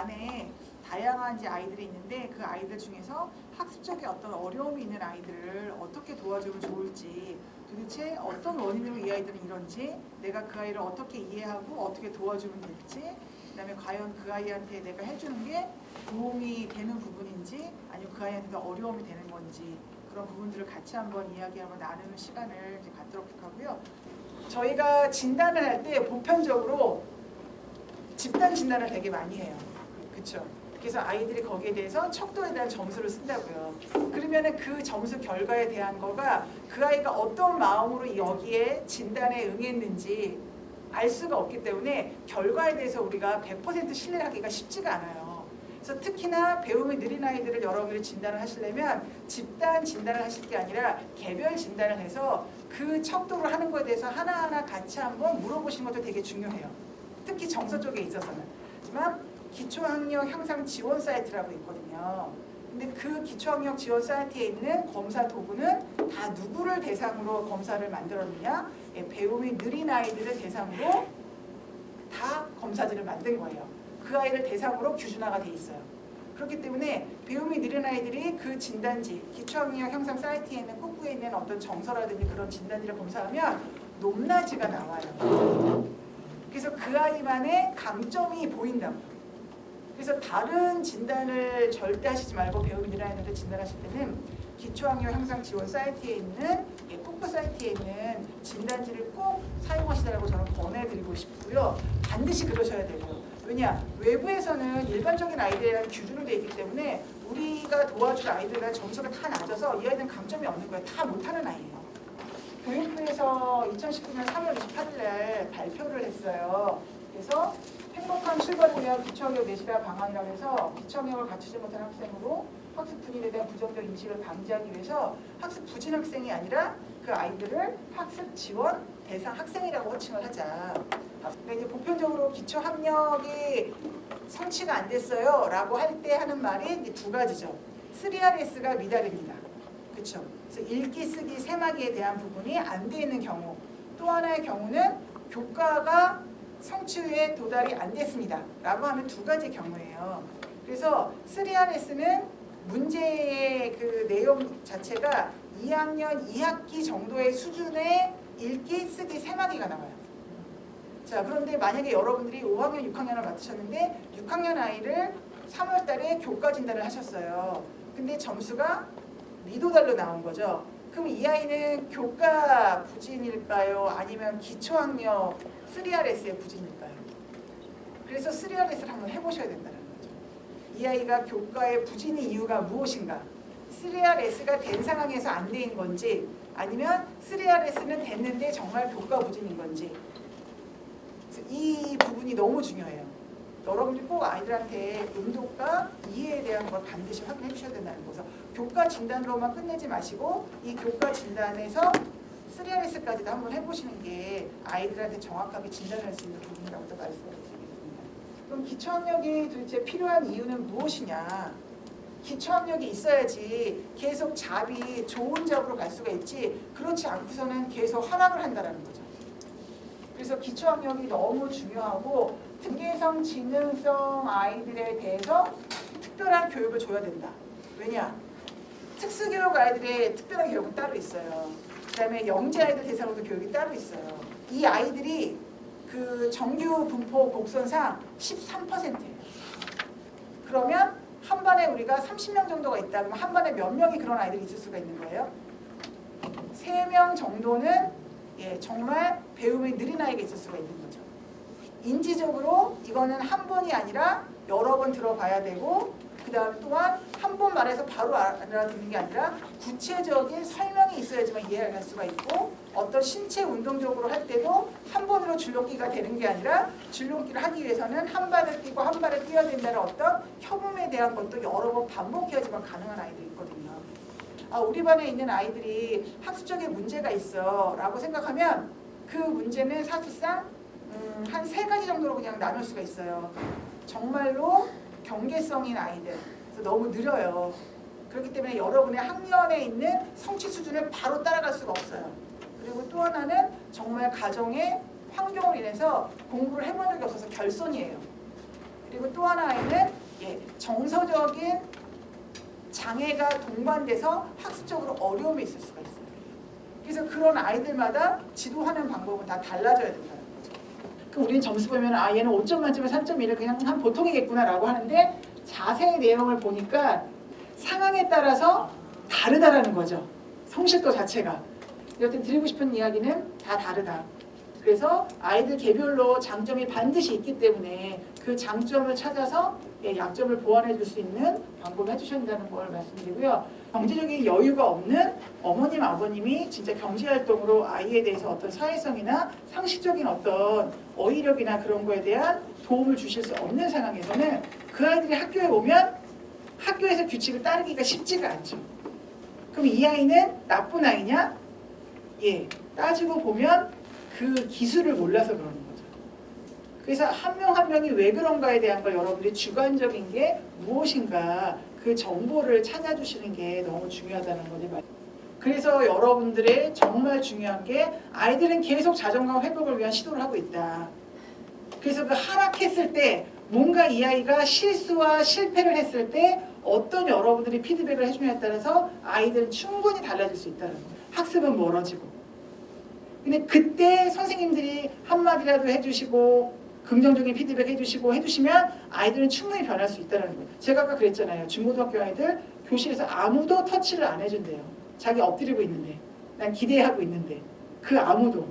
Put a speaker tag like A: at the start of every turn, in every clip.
A: 안에 다양한 이제 아이들이 있는데 그 아이들 중에서 학습적인 어떤 어려움이 있는 아이들을 어떻게 도와주면 좋을지, 도대체 어떤 원인으로 이 아이들은 이런지, 내가 그 아이를 어떻게 이해하고 어떻게 도와주면 될지, 그다음에 과연 그 아이한테 내가 해주는 게 도움이 되는 부분인지 아니면 그 아이한테 더 어려움이 되는 건지, 그런 부분들을 같이 한번 이야기하고 나누는 시간을 이제 갖도록 하고요. 저희가 진단을 할 때 보편적으로 집단 진단을 되게 많이 해요. 그렇죠? 그래서 아이들이 거기에 대해서 척도에 대한 점수를 쓴다고요. 그러면은 그 점수 결과에 대한 거가 그 아이가 어떤 마음으로 여기에 진단에 응했는지 알 수가 없기 때문에 결과에 대해서 우리가 100% 신뢰하기가 쉽지가 않아요. 그래서 특히나 배움이 느린 아이들을 여러분들이 진단을 하시려면 집단 진단을 하실 게 아니라 개별 진단을 해서 그 척도를 하는 거에 대해서 하나하나 같이 한번 물어보시는 것도 되게 중요해요. 특히 정서 쪽에 있어서는. 하지만 기초학력 향상 지원 사이트라고 있거든요. 근데 그 기초학력 지원 사이트에 있는 검사 도구는 다 누구를 대상으로 검사를 만들었느냐? 배움이 느린 아이들을 대상으로 다 검사지를 만든 거예요. 그 아이를 대상으로 규준화가 돼 있어요. 그렇기 때문에 배움이 느린 아이들이 그 진단지, 기초학력 향상 사이트에 있는 꾹꾹에 있는 어떤 정서라든지 그런 진단지를 검사하면 높낮이가 나와요. 그래서 그 아이만의 강점이 보인다고. 그래서 다른 진단을 절대 하시지 말고 배움이 느린 아이들을 진단하실 때는 기초학력 향상 지원 사이트에 있는 꾹꾹 사이트에 있는 진단지를 꼭 사용하시라고 저는 권해드리고 싶고요. 반드시 그러셔야 되고요. 왜냐? 외부에서는 일반적인 아이들에 대한 규준으로 되어 있기 때문에 우리가 도와줄 아이들과 점수가 다 낮아서 이 아이들은 강점이 없는 거예요. 다 못하는 아이예요. 교육부에서 2019년 3월 28일 날 발표를 했어요. 그래서 행복한 출발을 위한 기초학력 내실화 방안이라고 해서 기초학력을 갖추지 못한 학생으로 학습 분인에 대한 부정적 인식을 방지하기 위해서 학습 부진 학생이 아니라 그 아이들을 학습 지원 대상 학생이라고 호칭을 하자. 근데 이제 보편적으로 기초학력이 성취가 안 됐어요 라고 할 때 하는 말이 이제 두 가지죠. 3RS가 미달입니다. 그렇죠? 그래서 읽기, 쓰기, 세마기에 대한 부분이 안 돼 있는 경우, 또 하나의 경우는 교과가 성취에 도달이 안 됐습니다 라고 하는 두 가지 경우예요. 그래서 3RS는 문제의 그 내용 자체가 2학년 2학기 정도의 수준의 읽기, 쓰기, 세마기가 나와요. 자, 그런데 만약에 여러분들이 5학년, 6학년을 맡으셨는데 6학년 아이를 3월 달에 교과 진단을 하셨어요. 근데 점수가 미도달로 나온 거죠. 그럼 이 아이는 교과 부진일까요? 아니면 기초학력 3RS의 부진일까요? 그래서 3RS를 한번 해보셔야 된다는 거죠. 이 아이가 교과의 부진의 이유가 무엇인가? 3RS가 된 상황에서 안 된 건지, 아니면 3RS는 됐는데 정말 교과 부진인 건지, 이 부분이 너무 중요해요. 여러분들이 꼭 아이들한테 응독과 이해에 대한 걸 반드시 확인해 주셔야 된다는 거죠. 교과 진단으로만 끝내지 마시고 이 교과 진단에서 3RS까지도 한번 해보시는 게 아이들한테 정확하게 진단할 수 있는 부분이라고 말씀을 드리겠습니다. 그럼 기초학력이 도대체 필요한 이유는 무엇이냐? 기초학력이 있어야지 계속 잡이 좋은 잡으로 갈 수가 있지, 그렇지 않고서는 계속 하락을 한다는 거죠. 그래서 기초학력이 너무 중요하고 특기성, 지능성 아이들에 대해서 특별한 교육을 줘야 된다. 왜냐? 특수교육 아이들의 특별한 교육은 따로 있어요. 그 다음에 영재 아이들 대상으로도 교육이 따로 있어요. 이 아이들이 그 정규 분포 곡선상 13%예요. 그러면 한 반에 우리가 30명 정도가 있다. 그러면 한 반에 몇 명이 그런 아이들이 있을 수가 있는 거예요? 3명 정도는 정말 배움이 느린 아이가 있을 수가 있는 거죠. 인지적으로 이거는 한 번이 아니라 여러 번 들어봐야 되고, 그 다음 또한 한 번 말해서 바로 알아듣는 게 아니라 구체적인 설명이 있어야지만 이해를 할 수가 있고, 어떤 신체 운동적으로 할 때도 한 번으로 줄넘기가 되는 게 아니라 줄넘기를 하기 위해서는 한 발을 뛰고 한 발을 뛰어야 된다는 어떤 협음에 대한 것도 여러 번 반복해야지만 가능한 아이들이 있거든요. 우리 반에 있는 아이들이 학습적인 문제가 있어 라고 생각하면 그 문제는 사실상 한 3가지 정도로 그냥 나눌 수가 있어요. 정말로 경계성인 아이들, 그래서 너무 느려요. 그렇기 때문에 여러분의 학년에 있는 성취 수준을 바로 따라갈 수가 없어요. 그리고 또 하나는 정말 가정의 환경으로 인해서 공부를 해본 적이 없어서 결손이에요. 그리고 또 하나 아이는 정서적인 장애가 동반돼서 학습적으로 어려움이 있을 수가 있어요. 그래서 그런 아이들마다 지도하는 방법은 다 달라져야 된다는 거죠. 그럼 우리는 점수 보면 얘는 5점 만점에 3.1을 그냥 한 보통이겠구나라고 하는데 자세히 내용을 보니까 상황에 따라서 다르다라는 거죠. 성실도 자체가. 여튼 드리고 싶은 이야기는 다 다르다. 그래서 아이들 개별로 장점이 반드시 있기 때문에 그 장점을 찾아서 약점을 보완해 줄 수 있는 방법을 해주셔야 된다는 걸 말씀드리고요. 경제적인 여유가 없는 어머님, 아버님이 진짜 경제활동으로 아이에 대해서 어떤 사회성이나 상식적인 어떤 어휘력이나 그런 거에 대한 도움을 주실 수 없는 상황에서는 그 아이들이 학교에 오면 학교에서 규칙을 따르기가 쉽지가 않죠. 그럼 이 아이는 나쁜 아이냐? 따지고 보면 그 기술을 몰라서 그러는 거죠. 그래서 한 명 한 명이 왜 그런가에 대한 걸 여러분들이 주관적인 게 무엇인가 그 정보를 찾아주시는 게 너무 중요하다는 거죠. 그래서 여러분들의 정말 중요한 게 아이들은 계속 자존감 회복을 위한 시도를 하고 있다. 그래서 그 하락했을 때 뭔가 이 아이가 실수와 실패를 했을 때 어떤 여러분들이 피드백을 해주냐에 따라서 아이들은 충분히 달라질 수 있다는 거예요. 학습은 멀어지고. 근데 그때 선생님들이 한마디라도 해주시고 긍정적인 피드백 해주시면 아이들은 충분히 변할 수 있다는 거예요. 제가 아까 그랬잖아요. 중고등학교 아이들 교실에서 아무도 터치를 안 해준대요. 자기 엎드리고 있는데 난 기대하고 있는데 그 아무도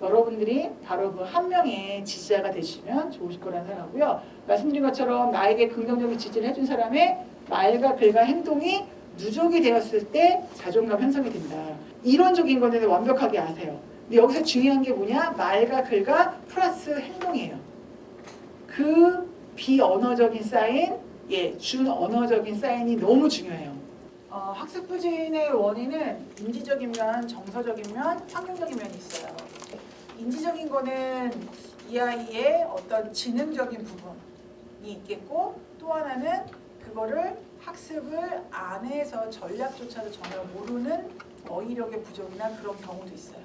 A: 여러분들이 바로 그 한 명의 지지자가 되시면 좋으실 거라는 생각하고요. 말씀드린 것처럼 나에게 긍정적인 지지를 해준 사람의 말과 글과 행동이 누적이 되었을 때 자존감 형성이 된다. 이론적인 거는 완벽하게 아세요. 근데 여기서 중요한 게 뭐냐? 말과 글과 플러스 행동이에요. 그 비언어적인 사인, 준언어적인 사인이 너무 중요해요. 학습 부진의 원인은 인지적인 면, 정서적인 면, 환경적인 면이 있어요. 인지적인 거는 이 아이의 어떤 지능적인 부분이 있겠고 또 하나는 그거를 학습을 안에서 전략조차도 전혀 모르는 어휘력의 부족이나 그런 경우도 있어요.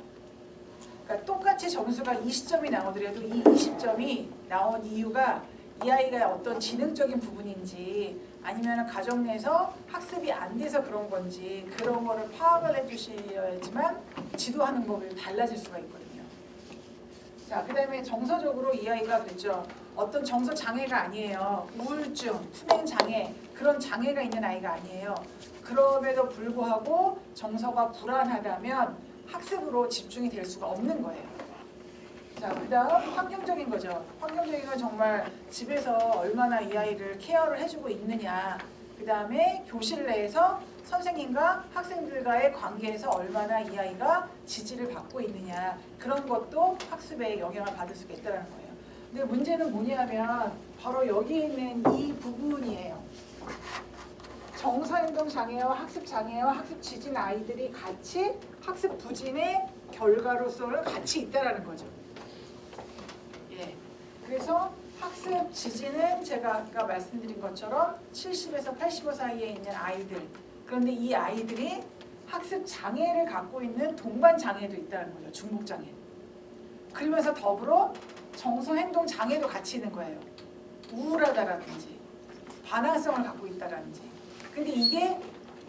A: 그러니까 똑같이 점수가 20점이 나오더라도 이 20점이 나온 이유가 이 아이가 어떤 지능적인 부분인지 아니면 가정 내에서 학습이 안 돼서 그런 건지 그런 거를 파악을 해주셔야지만 지도하는 법이 달라질 수가 있거든요. 자, 그 다음에 정서적으로 이 아이가 그랬죠. 어떤 정서 장애가 아니에요. 우울증, 수면 장애 그런 장애가 있는 아이가 아니에요. 그럼에도 불구하고 정서가 불안하다면 학습으로 집중이 될 수가 없는 거예요. 자, 그 다음 환경적인 거죠. 환경적인 건 정말 집에서 얼마나 이 아이를 케어를 해주고 있느냐. 그 다음에 교실 내에서 선생님과 학생들과의 관계에서 얼마나 이 아이가 지지를 받고 있느냐. 그런 것도 학습에 영향을 받을 수가 있다는 거예요. 근데 문제는 뭐냐면 바로 여기 있는 이 부분이에요. 정서행동 장애와 학습 장애와 학습 지진 아이들이 같이 학습 부진의 결과로서는 같이 있다라는 거죠. 그래서 학습 지진은 제가 아까 말씀드린 것처럼 70에서 85 사이에 있는 아이들. 그런데 이 아이들이 학습 장애를 갖고 있는 동반 장애도 있다는 거죠. 중복 장애. 그러면서 더불어 정서 행동 장애도 같이 있는 거예요. 우울하다라든지 반항성을 갖고 있다라든지. 근데 이게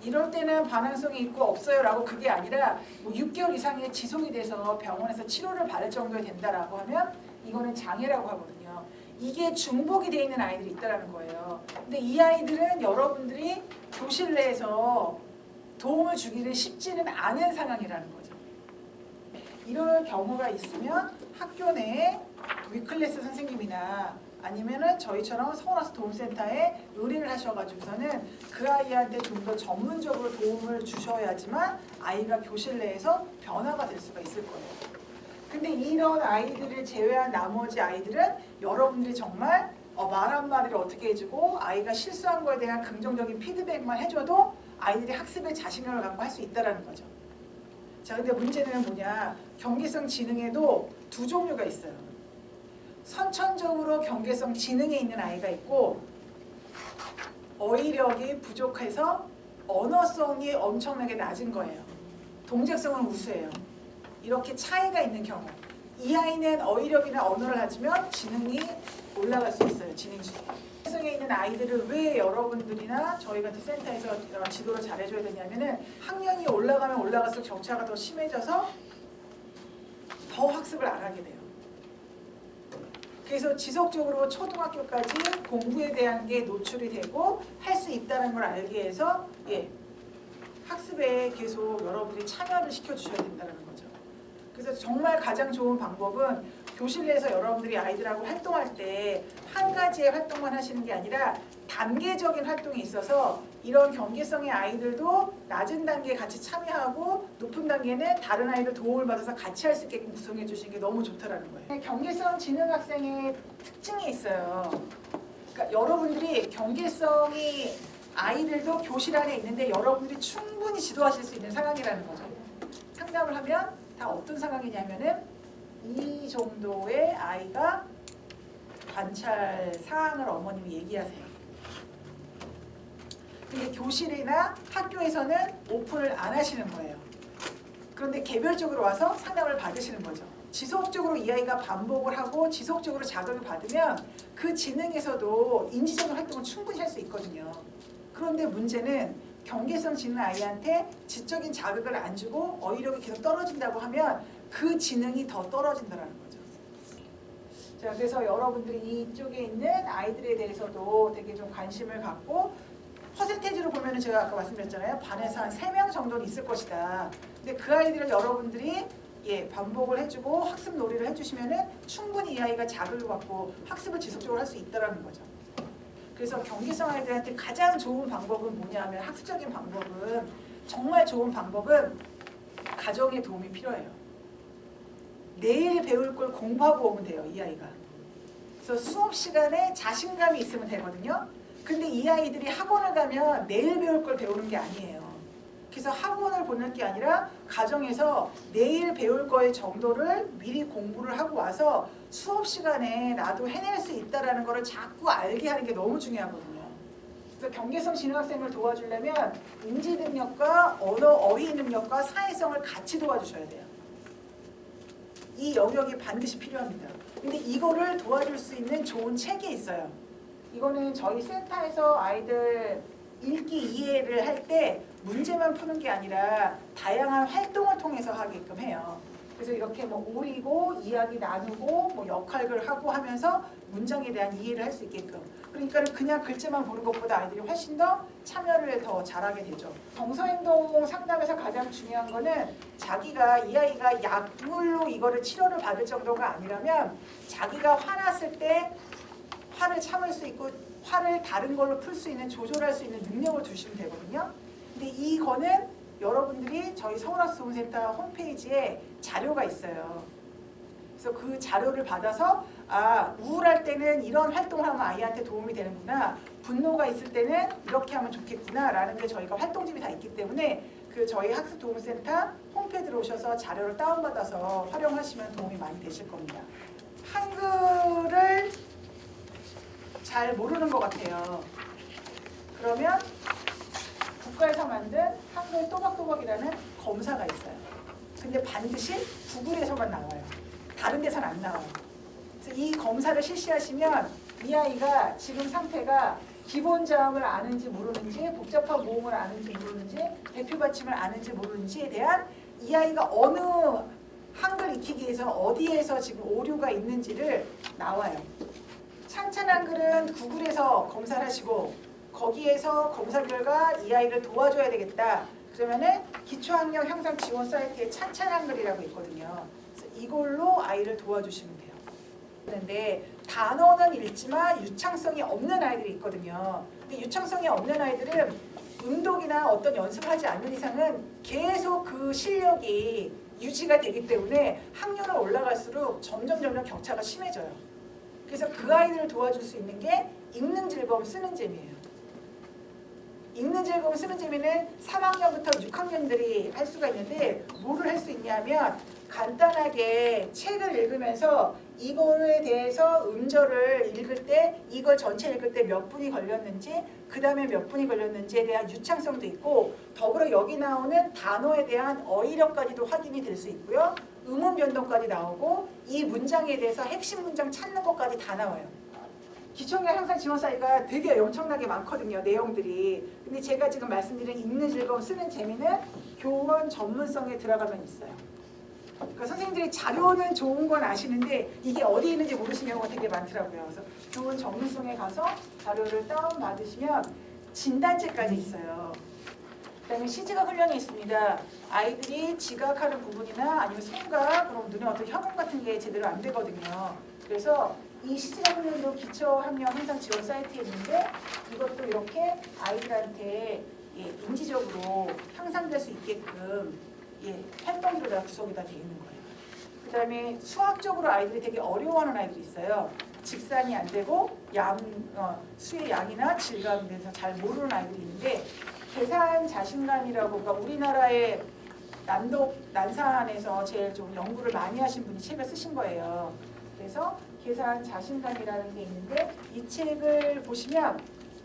A: 이럴 때는 반항성이 있고 없어요라고 그게 아니라 뭐 6개월 이상의 지속이 돼서 병원에서 치료를 받을 정도에 된다라고 하면 이거는 장애라고 하거든요. 이게 중복이 돼 있는 아이들이 있다라는 거예요. 근데 이 아이들은 여러분들이 교실 내에서 도움을 주기를 쉽지는 않은 상황이라는 거죠. 이런 경우가 있으면 학교 내에 위클래스 선생님이나 아니면은 저희처럼 서울학습 도움센터에 의뢰를 하셔가지고서는 그 아이한테 좀 더 전문적으로 도움을 주셔야지만 아이가 교실 내에서 변화가 될 수가 있을 거예요. 근데 이런 아이들을 제외한 나머지 아이들은 여러분들이 정말 말 한마디를 어떻게 해주고 아이가 실수한 거에 대한 긍정적인 피드백만 해줘도 아이들이 학습에 자신감을 갖고 할 수 있다는 거죠. 자, 근데 문제는 뭐냐? 경계성 지능에도 두 종류가 있어요. 선천적으로 경계성 지능에 있는 아이가 있고 어휘력이 부족해서 언어성이 엄청나게 낮은 거예요. 동작성은 우수해요. 이렇게 차이가 있는 경우 이 아이는 어휘력이나 언어를 가지면 지능이 올라갈 수 있어요. 지능 지수. 있는 아이들을 왜 여러분들이나 저희 같은 센터에서 지도를 잘해줘야 되냐면은 학년이 올라가면 올라갈수록 격차가 더 심해져서 더 학습을 안 하게 돼요. 그래서 지속적으로 초등학교까지 공부에 대한 게 노출이 되고 할 수 있다는 걸 알게 해서 학습에 계속 여러분들이 참여를 시켜주셔야 된다는 거죠. 그래서 정말 가장 좋은 방법은 교실 내에서 여러분들이 아이들하고 활동할 때 한 가지의 활동만 하시는 게 아니라 단계적인 활동이 있어서 이런 경계성의 아이들도 낮은 단계에 같이 참여하고 높은 단계는 다른 아이들 도움을 받아서 같이 할 수 있게끔 구성해 주시는 게 너무 좋다라는 거예요. 경계성 지능 학생의 특징이 있어요. 그러니까 여러분들이 경계성이 아이들도 교실 안에 있는데 여러분들이 충분히 지도하실 수 있는 상황이라는 거죠. 상담을 하면 다 어떤 상황이냐면은 이 정도의 아이가 관찰 사항을 어머님이 얘기하세요. 근데 교실이나 학교에서는 오픈을 안 하시는 거예요. 그런데 개별적으로 와서 상담을 받으시는 거죠. 지속적으로 이 아이가 반복을 하고 지속적으로 자극을 받으면 그 지능에서도 인지적인 활동을 충분히 할 수 있거든요. 그런데 문제는 경계성 지능 아이한테 지적인 자극을 안 주고 어휘력이 계속 떨어진다고 하면 그 지능이 더 떨어진다는 거죠. 자, 그래서 여러분들이 이쪽에 있는 아이들에 대해서도 되게 좀 관심을 갖고 퍼센테이지로 보면은 제가 아까 말씀드렸잖아요. 반에서 한 3명 정도는 있을 것이다. 근데 그 아이들을 여러분들이 반복을 해주고 학습 놀이를 해주시면은 충분히 이 아이가 자극을 받고 학습을 지속적으로 할 수 있다는 거죠. 그래서 경계성 아이들한테 가장 좋은 방법은 뭐냐 하면 학습적인 방법은 정말 좋은 방법은 가정의 도움이 필요해요. 내일 배울 걸 공부하고 오면 돼요, 이 아이가. 그래서 수업 시간에 자신감이 있으면 되거든요. 근데 이 아이들이 학원을 가면 내일 배울 걸 배우는 게 아니에요. 그래서 학원을 보낼 게 아니라 가정에서 내일 배울 거의 정도를 미리 공부를 하고 와서 수업 시간에 나도 해낼 수 있다는 거를 자꾸 알게 하는 게 너무 중요하거든요. 그래서 경계성 지능 학생을 도와주려면 인지 능력과 언어 어휘 능력과 사회성을 같이 도와주셔야 돼요. 이 영역이 반드시 필요합니다. 근데 이거를 도와줄 수 있는 좋은 책이 있어요. 이거는 저희 센터에서 아이들 읽기 이해를 할 때 문제만 푸는 게 아니라 다양한 활동을 통해서 하게끔 해요. 그래서 이렇게 뭐 오리고 이야기 나누고 뭐 역할을 하고 하면서 문장에 대한 이해를 할 수 있게끔. 그러니까 그냥 글자만 보는 것보다 아이들이 훨씬 더 참여를 더 잘하게 되죠. 정서행동 상담에서 가장 중요한 거는 자기가 이 아이가 약물로 이거를 치료를 받을 정도가 아니라면 자기가 화났을 때 화를 참을 수 있고 화를 다른 걸로 풀 수 있는 조절할 수 있는 능력을 주시면 되거든요. 근데 이거는 여러분들이 저희 서울학습도움센터 홈페이지에 자료가 있어요. 그래서 그 자료를 받아서 우울할 때는 이런 활동을 하면 아이한테 도움이 되는구나. 분노가 있을 때는 이렇게 하면 좋겠구나 라는 게 저희가 활동집이 다 있기 때문에 그 저희 학습도움센터 홈페이지로 오셔서 자료를 다운받아서 활용하시면 도움이 많이 되실 겁니다. 한글을 잘 모르는 것 같아요. 그러면 국가에서 만든 한글 또박또박이라는 검사가 있어요. 근데 반드시 구글에서만 나와요. 다른 데서는 안 나와요. 그래서 이 검사를 실시하시면 이 아이가 지금 상태가 기본 자음을 아는지 모르는지, 복잡한 모음을 아는지 모르는지, 대표 받침을 아는지 모르는지에 대한 이 아이가 어느 한글 익히기에서 어디에서 지금 오류가 있는지를 나와요. 찬찬 한글은 구글에서 검사를 하시고 거기에서 검사 결과 이 아이를 도와줘야 되겠다. 그러면은 기초학력 향상 지원 사이트에 찬찬 한글이라고 있거든요. 그래서 이걸로 아이를 도와주시면 돼요. 그런데 단어는 읽지만 유창성이 없는 아이들이 있거든요. 근데 유창성이 없는 아이들은 운동이나 어떤 연습을 하지 않는 이상은 계속 그 실력이 유지가 되기 때문에 학년을 올라갈수록 점점 격차가 심해져요. 그래서 그 아이들을 도와줄 수 있는 게 읽는 즐거움, 쓰는 재미예요. 읽는 즐거움, 쓰는 재미는 3학년부터 6학년들이 할 수가 있는데 뭐를 할 수 있냐면 간단하게 책을 읽으면서 이거에 대해서 음절을 읽을 때 이걸 전체 읽을 때 몇 분이 걸렸는지 그 다음에 몇 분이 걸렸는지에 대한 유창성도 있고 더불어 여기 나오는 단어에 대한 어휘력까지도 확인이 될 수 있고요. 음운 변동까지 나오고 이 문장에 대해서 핵심 문장 찾는 것까지 다 나와요. 기초학력 향상 지원 사이가 되게 엄청나게 많거든요. 내용들이. 근데 제가 지금 말씀드린 읽는 즐거움, 쓰는 재미는 교원 전문성에 들어가면 있어요. 그러니까 선생님들이 자료는 좋은 건 아시는데 이게 어디에 있는지 모르시는 경우가 되게 많더라고요. 그래서 교원 전문성에 가서 자료를 다운받으시면 진단책까지 있어요. 그다음에 시지각 훈련이 있습니다. 아이들이 지각하는 부분이나 아니면 손각, 그럼 눈에 어떤 혐오 같은 게 제대로 안 되거든요. 그래서 이 시지각 훈련도 기초학력 향상 지원 사이트에 있는데 이것도 이렇게 아이들한테 인지적으로 향상될 수 있게끔 활동지로 다 구성이 다 되어 있는 거예요. 그다음에 수학적으로 아이들이 되게 어려워하는 아이들이 있어요. 직산이 안 되고 수의 양이나 질감에 대해서 잘 모르는 아이들이 있는데 계산 자신감이라고, 그러니까 우리나라의 난산에서 제일 좀 연구를 많이 하신 분이 책을 쓰신 거예요. 그래서 계산 자신감이라는 게 있는데 이 책을 보시면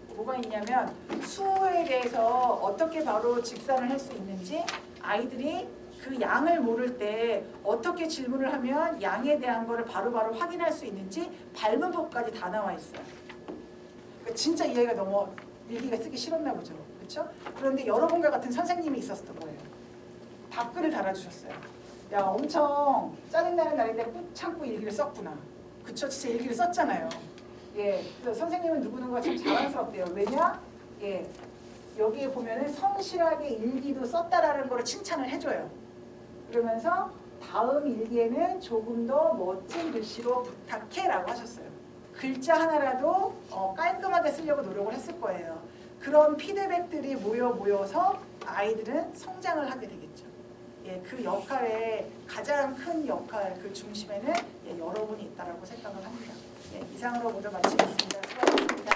A: 뭐가 있냐면 수에 대해서 어떻게 바로 직산을 할 수 있는지, 아이들이 그 양을 모를 때 어떻게 질문을 하면 양에 대한 거를 바로바로 확인할 수 있는지 발문법까지 다 나와 있어요. 그러니까 진짜 이 아이가 너무 일기가 쓰기 싫었나 보죠. 그렇죠? 그런데 여러분과 같은 선생님이 있었던 거예요. 답글을 달아주셨어요. 야, 엄청 짜증나는 날인데 꾹 참고 일기를 썼구나. 그쵸? 진짜 일기를 썼잖아요. 그래서 선생님은 누구누구가 참 자랑스럽대요. 왜냐? 여기에 보면은 성실하게 일기도 썼다라는 걸 칭찬을 해줘요. 그러면서 다음 일기에는 조금 더 멋진 글씨로 부탁해라고 하셨어요. 글자 하나라도 깔끔하게 쓰려고 노력을 했을 거예요. 그런 피드백들이 모여서 아이들은 성장을 하게 되겠죠. 그 역할에 가장 큰 역할, 그 중심에는 여러분이 있다라고 생각을 합니다. 이상으로 모두 마치겠습니다. 수고하셨습니다.